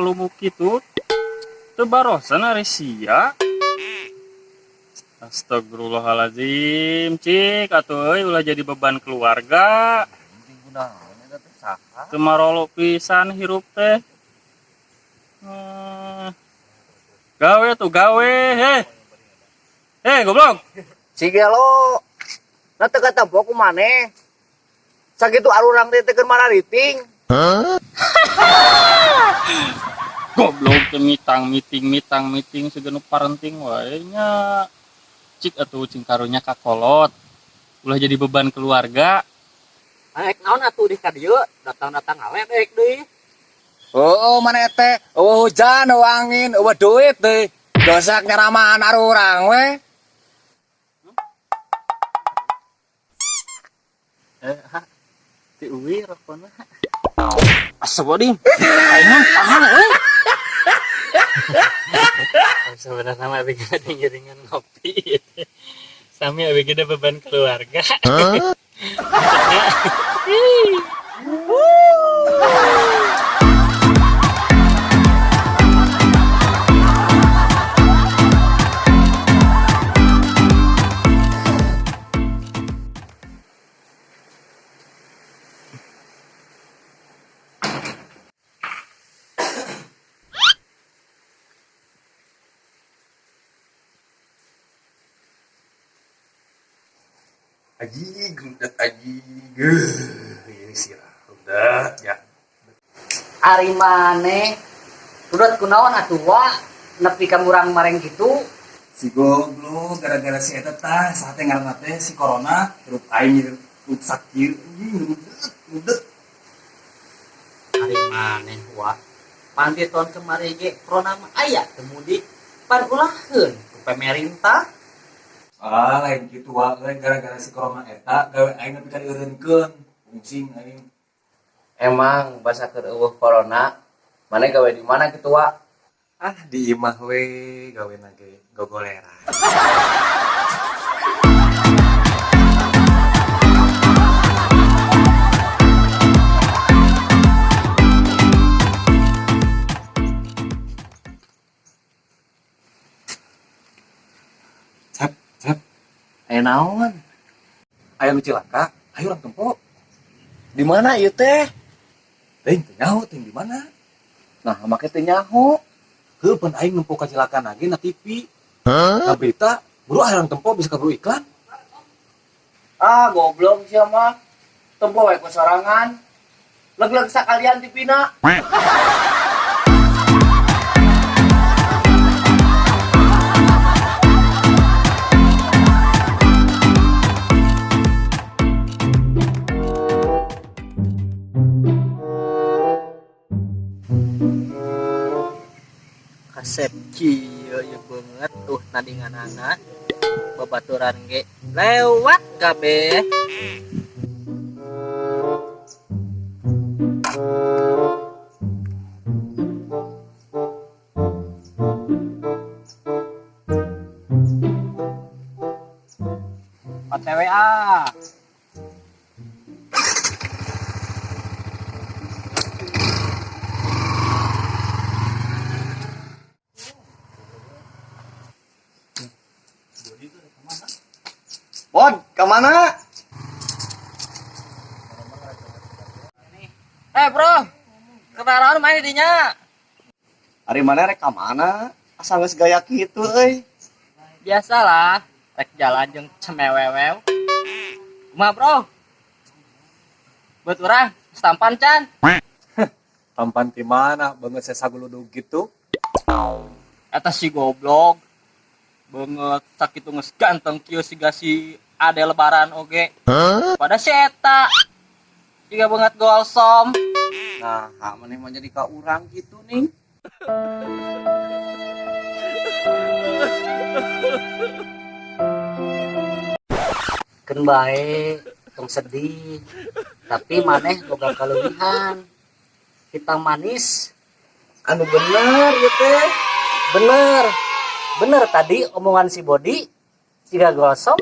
lumuk gitu. Teu barosan ari sia. Astagfirullahaladzim, cik atuh euy ulah jadi beban keluarga. Gunaon eta teh saha? Teu marolo pisan hirup teh. Gawe tuh gawe, goblok. Si gelo. Na teu katempo ku maneh. Sakitu arurang teh keur marariting. Goblok teh meeting segenu parenting wae nya. Cik atuh cing karunya kakolot. Ulah jadi beban keluarga. Aek naon atuh di ka dieu? Datang-datang awet aek deui. Oh, maneh teh eueuh hujan, eueuh angin, eueuh duit deui. Dosak nyaramahan arurang we. Ti uwi rokona. Asabodi. Ayeuna tahan euy. Sebenarnya mah abg ada ngiringan ngopi. Sami abg ada beban keluarga. Aji, gudat aji. Ini sirah. Udah, ya. Ari maneh udah kunaon atuh wa nepi ka murang mareng gitu. Si goblok gara-gara si eta tah saha teh ngaranna teh si corona hirup aing hirup sakit. Ngudet. Ari maneh wa panti tahun kemarin ge corona mah aya teu mudik pan ulahkeun ku pemerintah. Ah, lain kitu wae gara-gara si corona eta gawe aing nepi ka dieureunkeun. Pusing aing. Emang basa keur eueuh corona maneh gawe di mana kitu wa? Ah, di imah we gawena ge gogoleran. Cep. Aya naon? Aya nu cilaka, ayo urang tempo. Di mana ieu teh? Teuing teu nyaho teuing di mana? Nah, make teu nyaho. Heuh pan aing nempo kacelakaan lagi na TV. Na berita, buru urang tempo bisa kaburu iklan. Ah, goblok sia mah. Tempo wae ku sorangan. Leg-leg sakalian TV-na. Kasep kieu ya banget tuh nadinganana babaturan ge lewat kabeh. OTW ah. Bon, kemana? Bro, kenalan main dinya. Hari mana rek kemana? Asal geus gaya kitu euy. Biasalah, rek jalan jeung cemewewew. Kumaha bro? Buat urang, tampan can. Tampan di mana? Banget saya saguludug gitu. Eta si goblok. Banget sakitu geus ganteng kieu siga si ade lebaran oge. Pada si eta. Siga banget golsom. Nah, maneh mau jadi ka urang gitu nih. Keun bae, tong sedih. Tapi maneh boga kaleuwihan. Hitam manis. Anu bener ya teh. Bener tadi omongan si Bodi siga gosong.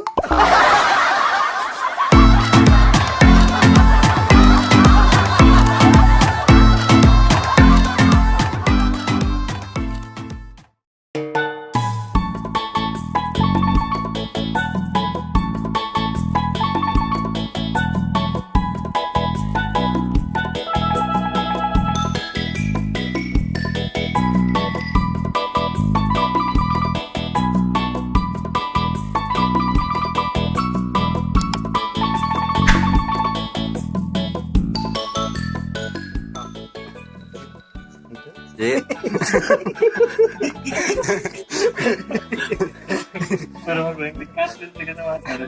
Baru mau goreng dekat sama ada.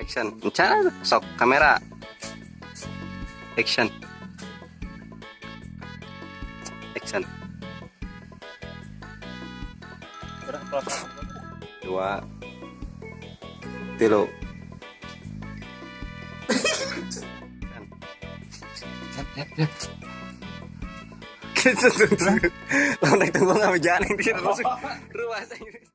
Action. Encan, sok kamera. Action. Action. 2 3 Kita tuh. Lo naik tunggu nggak jalan di rumah saya.